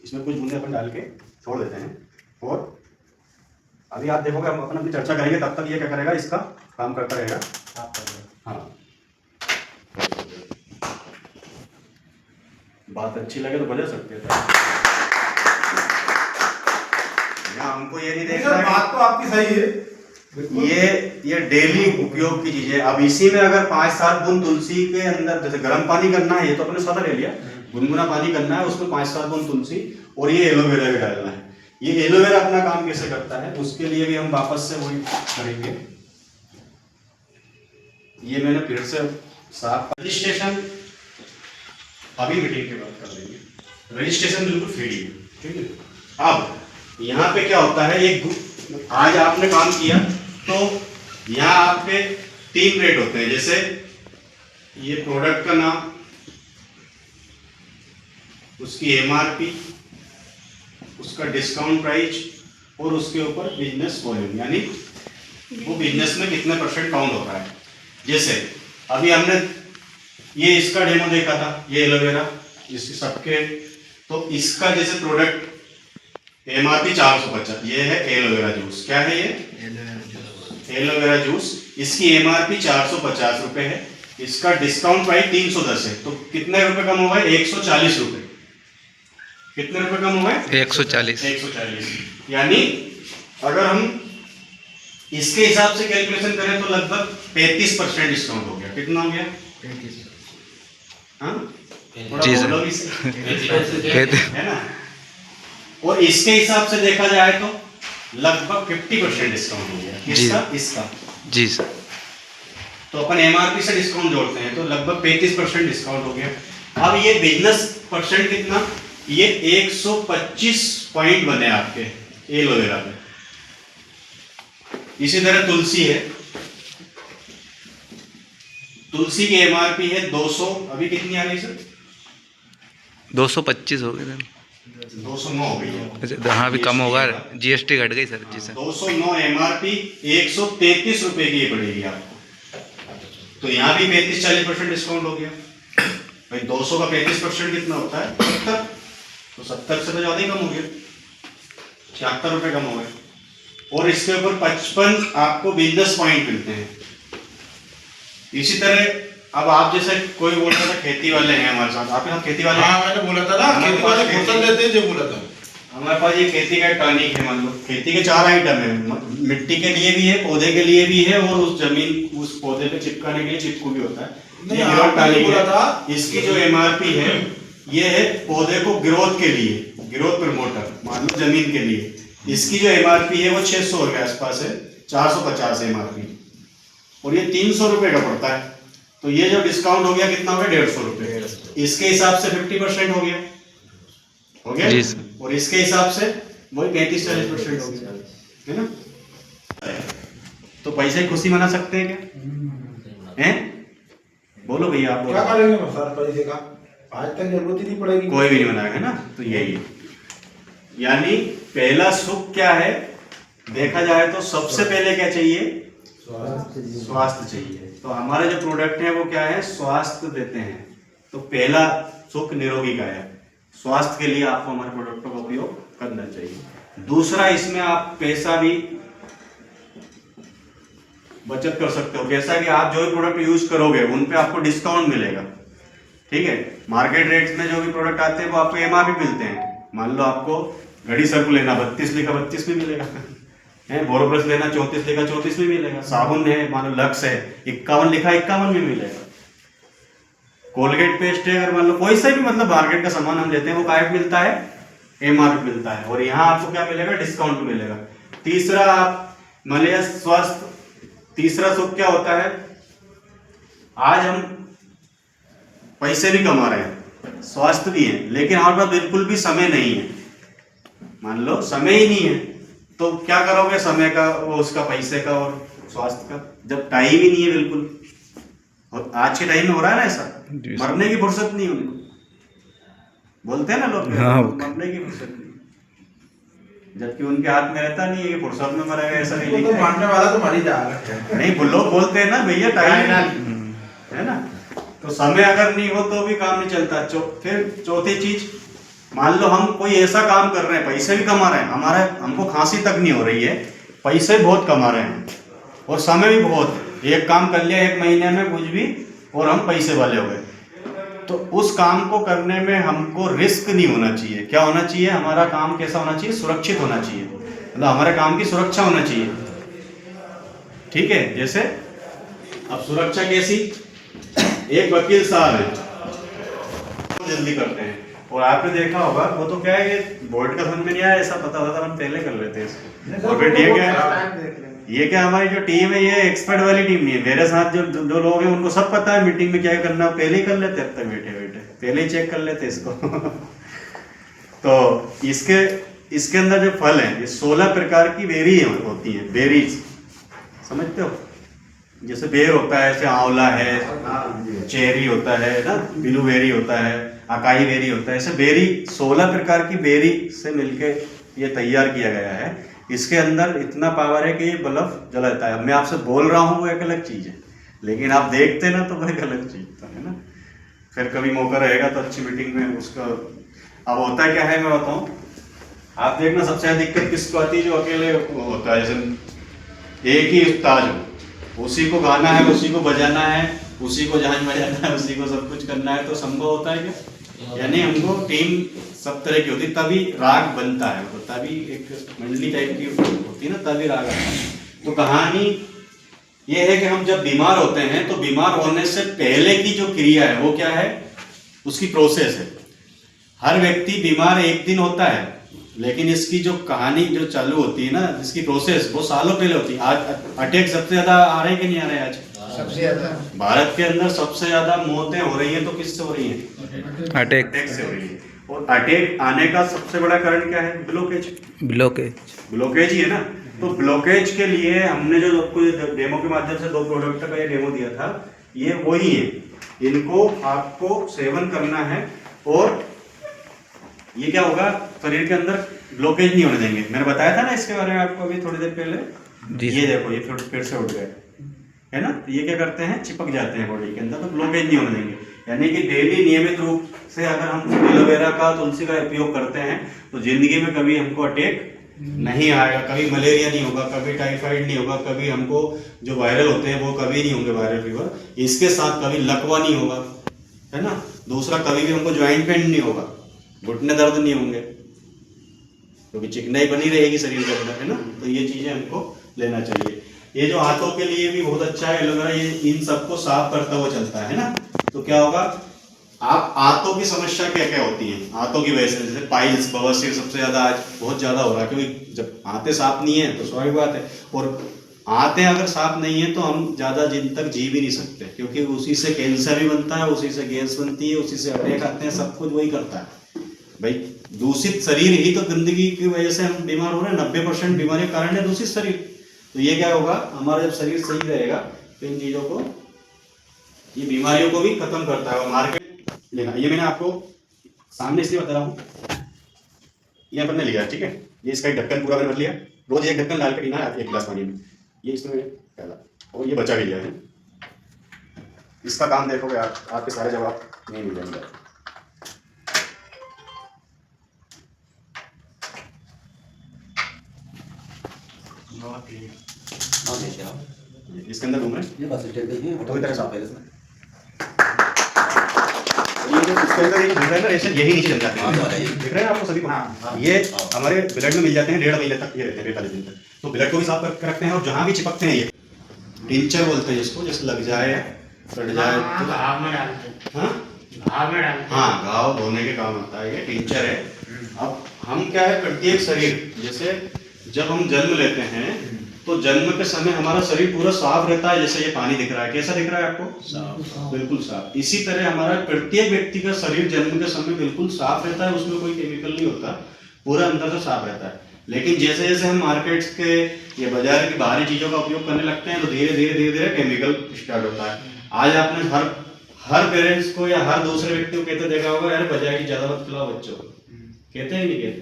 इसमें कुछ बूंदे अपन डाल के छोड़ देते हैं। और अभी आप देखोगे, हम अपन अपनी चर्चा करेंगे, तब तक ये क्या करेगा, इसका काम करता रहेगा। हाँ, बात अच्छी लगे तो बजा सकते हैं। हमको ये नहीं देखना, बात तो आपकी सही है, ये डेली उपयोग की चीजें। अब इसी में अगर 5-7 बूंद तुलसी के अंदर, जैसे गर्म पानी करना है, ये तो अपने सादा ले लिया, गुनगुना पानी करना है, उसमें 5-7 बूंद तुलसी और ये एलोवेरा भी डालना है। ये एलोवेरा अपना काम कैसे करता है, उसके लिए भी हम वापस से वही करेंगे। ये मैंने फिर से साफ, रजिस्ट्रेशन अभी मीटिंग के बाद कर लेंगे, रजिस्ट्रेशन बिल्कुल फ्री है, ठीक है। अब यहाँ पे क्या होता है, एक आज आपने काम किया तो यहाँ आपके 3 रेट होते हैं, जैसे ये प्रोडक्ट का नाम, उसकी एमआरपी, उसका डिस्काउंट प्राइस और उसके ऊपर बिजनेस वॉल्यूम, यानी वो बिजनेस में कितने % काउंट होता है। जैसे अभी हमने ये इसका डेमो देखा था, ये एलोवेरा, इसके सबके, तो इसका जैसे प्रोडक्ट एमआरपी 450, ये है एलोवेरा जूस। क्या है ये? Aloe vera juice. इसकी एमआरपी 450 रुपए है, इसका डिस्काउंट प्राइस 310 है, तो कितने रुपए कम हुआ है? 140 रुपए। कितने रुपए कम हुआ है? 140। 140। यानी अगर हम इसके हिसाब से कैलकुलेशन करें तो लगभग 35% डिस्काउंट हो गया। कितना हो गया? 35। हाँ, जी सर, है ना। और इसके हिसाब से देखा जाए तो लगभग 50% डिस्काउंट हो गया। किसका? इसका। जी सर। तो अपन एमआरपी से डिस्काउंट जोड़ते हैं तो लगभग 35% डिस्काउंट हो गया। अब ये बिजनेस परसेंट कितना, ये 125 पॉइंट बने आपके एलोवेरा पे। इसी तरह तुलसी है, तुलसी की एमआरपी है 200, अभी कितनी आ रही सर? 225 हो गए सर, 209 हो गई है। अच्छा हाँ, अभी कम होगा, जीएसटी घट गई सर। जी सर। 209 एमआरपी 133 रुपए की पड़ेगी आपको, तो यहाँ भी 35-40% डिस्काउंट हो गया भाई। 200 का 35% कितना होता है? 70। तो 70 से तो ज्यादा ही कम हो गया, 76 रुपए कम हो गए। और इसके ऊपर 55 आपको बिजनेस पॉइंट मिलते हैं। इसी तरह अब आप जैसे कोई बोल रहा था खेती वाले हैं हमारे साथ, आपके साथ खेती वाले? हाँ, मैंने बोला था ना, खेती वाले फुर्सत देते हैं, जो बोला था। हमारे पास ये खेती का टॉनिक है। मान लो खेती के 4 आइटम है, मिट्टी के लिए भी है, पौधे के लिए भी है, और उस जमीन, उस पौधे पे चिपकाने के लिए चिपकू भी होता है। ये ग्रोथ टॉनिक है। इसकी जो एमआरपी है, ये है पौधे को ग्रोथ के लिए, ग्रोथ प्रमोटर, मान लो जमीन के लिए। इसकी जो एमआरपी है वो 600 के आसपास है, 450 एमआरपी, और ये 300 रुपए का पड़ता है। तो ये जो डिस्काउंट हो गया कितना हो गया? 150 रुपए। इसके हिसाब से 50% हो गया, हो गया। और इसके हिसाब से वही 35-40% हो गया, है ना। तो पैसे की खुशी मना सकते हैं क्या? हैं? बोलो भैया, आप क्या करेंगे सर पैसे का? आज तक जरूरत ही नहीं पड़ेगी, कोई भी नहीं मनाएगा ना। तो यही है, यानी पहला सुख क्या है देखा जाए तो सबसे पहले क्या चाहिए? स्वास्थ्य चाहिए। तो हमारे जो प्रोडक्ट हैं वो क्या है? स्वास्थ्य देते हैं। तो पहला सुख निरोगी का है, स्वास्थ्य के लिए आपको हमारे प्रोडक्टों का उपयोग करना चाहिए। दूसरा, इसमें आप पैसा भी बचत कर सकते हो। कैसा कि आप जो भी प्रोडक्ट यूज करोगे उन पे आपको डिस्काउंट मिलेगा, ठीक है। मार्केट रेट में जो भी प्रोडक्ट आते हैं वो आपको एमआरपी मिलते हैं। मान लो आपको घड़ी सर्फ लेना 32 लिखा 32 में मिलेगा है, बोरोप्लस लेना 34 लिखा 34 में मिलेगा। साबुन है, मान लो लक्स है, 51 लिखा 51 में मिलेगा। कोलगेट पेस्ट है, अगर मान लो कोई सा भी मतलब मार्केट का सामान हम लेते हैं वो काय मिलता है? एमआरपी मिलता है। और यहाँ आपको क्या मिलेगा? डिस्काउंट मिलेगा। तीसरा, आप मान लिया स्वास्थ्य, तीसरा सुख क्या होता है? आज हम पैसे भी कमा रहे हैं, स्वास्थ्य भी है, लेकिन हमारे पास बिल्कुल भी समय नहीं है। मान लो समय ही नहीं है, तो क्या करोगे? समय का, वो उसका पैसे का और स्वास्थ्य का, जब टाइम ही नहीं है बिल्कुल। और आज के टाइम में हो रहा है ना ऐसा, मरने की फुर्सत नहीं उनको, बोलते हैं ना लोग, मरने की फुर्सत नहीं, जबकि उनके हाथ में रहता नहीं है कि फुर्सत में मरेगा, ऐसा नहीं। तो मारने वाला तो मर ही जाएगा। नहीं, लोग बोलते हैं ना भैया टाइम है ना। तो समय अगर नहीं हो तो भी काम नहीं चलता। फिर चौथी चीज, मान लो हम कोई ऐसा काम कर रहे हैं, पैसे भी कमा रहे हैं, हमारा हमको खांसी तक नहीं हो रही है, पैसे बहुत कमा रहे हैं और समय भी बहुत है, एक काम कर लिया 1 महीने में कुछ भी और हम पैसे वाले हो गए। तो उस काम को करने में हमको रिस्क नहीं होना चाहिए। क्या होना चाहिए? हमारा काम कैसा होना चाहिए? सुरक्षित होना चाहिए, मतलब हमारे काम की सुरक्षा होना चाहिए। ठीक है, जैसे अब सुरक्षा कैसी? एक वकील साहब है, जल्दी करते हैं और आपने देखा होगा वो तो क्या है, ये बोर्ड का समझ में नहीं आया, ऐसा पता होता तो हम पहले कर लेते हैं इसको। और फिर ये क्या है, ये क्या हमारी जो टीम है ये एक्सपर्ट वाली टीम नहीं है। मेरे साथ जो लोग हैं उनको सब पता है मीटिंग में क्या करना, पहले ही कर लेते हैं, अब तक बैठे बैठे पहले ही चेक कर लेते हैं इसको। तो इसके अंदर जो फल है ये 16 प्रकार की बेरी होती हैं, बेरीज समझते हो? जैसे बेर होता है, ऐसे आंवला है, चेरी होता है ना, ब्लूबेरी होता है, अकाई बेरी होता है, ऐसे बेरी 16 प्रकार की बेरी से मिलके ये तैयार किया गया है। इसके अंदर इतना पावर है कि ये बल्ब जलाता है। मैं आपसे बोल रहा हूँ वो एक अलग चीज़ है, लेकिन आप देखते ना तो वो एक अलग चीज़ है ना। फिर कभी मौका रहेगा तो अच्छी मीटिंग में उसका। अब होता क्या है मैं बताऊँ, आप देखना सबसे ज़्यादा दिक्कत किसको आती है? जो अकेले होता है, जैसे एक ही उस्ताद हो, उसी को गाना है, उसी को बजाना है, उसी को जहां बजाना है, उसी को सब कुछ करना है, तो संभव होता है क्या? यानी हमको टीम सब तरह की होती, तभी राग बनता है, तो तभी एक मंडली टाइप की होती है ना, तभी राग आता है। तो कहानी ये है कि हम जब बीमार होते हैं तो बीमार होने से पहले की जो क्रिया है वो क्या है? उसकी प्रोसेस है। हर व्यक्ति बीमार एक दिन होता है, लेकिन इसकी जो कहानी जो चालू होती है ना, इसकी प्रोसेस वो सालों पहले होती है। आज अटैक सबसे ज्यादा आ रहे हैं कि नहीं आ रहे हैं? आज सबसे ज्यादा भारत के अंदर सबसे ज्यादा मौतें हो रही हैं, तो किससे हो रही हैं? अटैक अटैक से हो रही है। और अटैक आने का सबसे बड़ा कारण क्या है? ब्लॉकेज ही है ना। तो ब्लॉकेज के लिए हमने जो आपको डेमो के माध्यम से 2 प्रोडक्ट का ये डेमो दिया था, ये वही है। इनको आपको सेवन करना है और ये क्या होगा, शरीर के अंदर ब्लॉकेज नहीं होने देंगे। मैंने बताया था ना इसके बारे में आपको अभी थोड़ी देर पहले। ये देखो ये फिर से उठ गए, है ना। तो ये क्या करते हैं? चिपक जाते हैं बॉडी के अंदर, तो ब्लॉकेज नहीं होने देंगे। यानी कि डेली नियमित रूप से अगर हम एलोवेरा का, तुलसी का उपयोग करते हैं तो जिंदगी में कभी हमको अटैक नहीं आएगा, कभी मलेरिया नहीं होगा, कभी टाइफाइड नहीं होगा, कभी हमको जो वायरल होते हैं वो कभी नहीं होंगे, वायरल फीवर। इसके साथ कभी लकवा नहीं होगा, है ना। दूसरा, कभी भी हमको ज्वाइंट पेन नहीं होगा, घुटने दर्द नहीं होंगे, क्योंकि चिकनाई बनी रहेगी शरीर के अंदर, है ना। तो ये चीजें हमको लेना चाहिए। ये जो हाथों के लिए भी बहुत अच्छा है एलोवेरा, ये इन सबको साफ करता हुआ चलता है ना। तो क्या होगा, आप आंतों की समस्या क्या क्या होती है आंतों की वजह से? जैसे पाइल्स, बवासीर सबसे ज्यादा आज बहुत ज्यादा हो रहा है, क्योंकि जब आंतें साफ नहीं है तो स्वाभाविक बात है। और आंतें अगर साफ नहीं है तो हम ज्यादा दिन तक जी भी नहीं सकते, क्योंकि उसी से कैंसर भी बनता है, उसी से गैस बनती है, उसी से अटैक आते हैं, सब कुछ वही करता है भाई। दूषित शरीर ही तो गंदगी की वजह से हम बीमार हो रहे हैं। 90% बीमारी का कारण है दूषित शरीर। तो ये क्या होगा, हमारा जब शरीर सही रहेगा तो इन चीजों को, ये बीमारियों को भी खत्म करता है। और मार्केट लेना, ये मैंने आपको सामने इसलिए बता रहा हूँ, ये अपन ने लिया, ठीक है। ये इसका एक ढक्कन पूरा मैंने भर लिया, रोज एक ढक्कन डाल कर पीना है 1 गिलास पानी में, ये इसमें मैंने डाला और ये बचा भी लिया है। इसका काम देखोगे आप, आपके सारे जवाब नहीं मिल जाएंगे। इसके अंदर घूम रहे हैं, ये बस स्टैंड पे ही पूरी तरह साफ है। इसमें ये जो इसके अंदर ये घूम रहा है ना रेशा, यही नीचे चल जाते हाँ, हैं, तो है। दिख रहे हैं आपको सभी को? ये हमारे ब्लड में मिल जाते हैं, 1.5 महीने तक ये रहते हैं, 45 दिन तक। तो ब्लड को भी साफ करके रखते हैं और जहाँ भी चिपकते हैं, ये टिंचर बोलते हैं जिसको, जैसे लग जाए, कट जाए तो घाव में डालते हैं। हाँ घाव में डालते हैं। हाँ, घाव धोने के काम आता है, ये टिंचर है। अब हम क्या है, प्रत्येक शरीर, जैसे जब हम जन्म लेते हैं तो जन्म के समय हमारा शरीर पूरा साफ रहता है। जैसे ये पानी दिख रहा है, कैसा दिख रहा है आपको? साफ, बिल्कुल साफ। इसी तरह हमारा प्रत्येक व्यक्ति का शरीर जन्म के समय बिल्कुल साफ रहता है, उसमें कोई केमिकल नहीं होता, पूरा अंदर से साफ रहता है। लेकिन जैसे जैसे हम मार्केट्स के या बाजार की बाहरी चीजों का उपयोग करने लगते हैं तो धीरे धीरे केमिकल स्टार्ट होता है। आज आपने हर पेरेंट्स को या हर दूसरे व्यक्ति को कहते देखा होगा, यार बाजार की ज्यादा मत खिलाओ बच्चों को, कहते हैं नहीं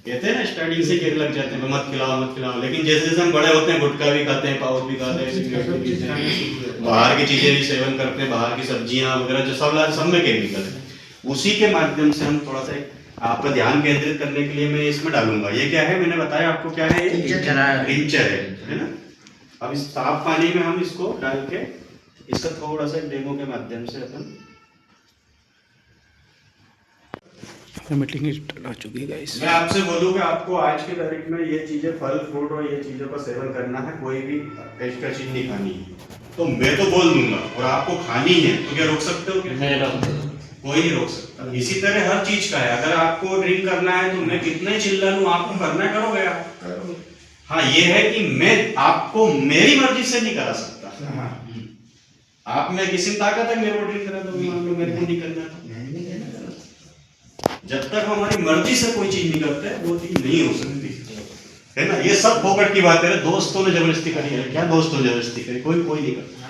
कहते हैं ना, स्टार्टिंग से कहने लग जाते हैं मत खिलाओ। लेकिन जैसे जैसे हम बड़े होते हैं, गुटखा भी खाते हैं, पाउच भी खाते हैं, सिगरेट भी पीते हैं, बाहर की चीजें भी सेवन करते हैं, बाहर की सब्जियां वगैरह जो सब में केमिकल है। उसी के माध्यम से हम थोड़ा सा आपका ध्यान केंद्रित करने के लिए मैं इसमें डालूंगा। ये क्या है, मैंने बताया आपको क्या है, ये टिंचर है ना। अब इस साफ पानी में हम इसको डाल के इसका थोड़ा सा डेमो के माध्यम से अपन मीटिंग स्टार्ट हो चुकी है गाइस। मैं आपसे बोलूँ कि आपको आज की तारीख में ये चीजें फल फ्रूट और ये चीजों का सेवन करना है, कोई भी एक्स्ट्रा चीज नहीं खानी है, तो मैं तो बोल दूंगा और आपको खानी है तो क्या रोक सकते हो क्या? कोई नहीं रोक सकता। इसी तरह हर चीज का है, अगर आपको ड्रिंक करना है तो मैं कितना ही चिल्ला लूं, आपको करना है करोगे आप। हाँ ये है कि मैं आपको मेरी मर्जी से नहीं करा सकता। आप में किसी ताकत है मेरे को ड्रिंक करा दो, मान लो मेरे को नहीं करना तो। जब तक हमारी मर्जी से कोई चीज नहीं करते वो चीज नहीं हो सकती है ना। ये सब फोकट की बात है, दोस्तों ने जबरदस्ती करी है क्या? दोस्तों ने जबरदस्ती करी, कोई नहीं करता।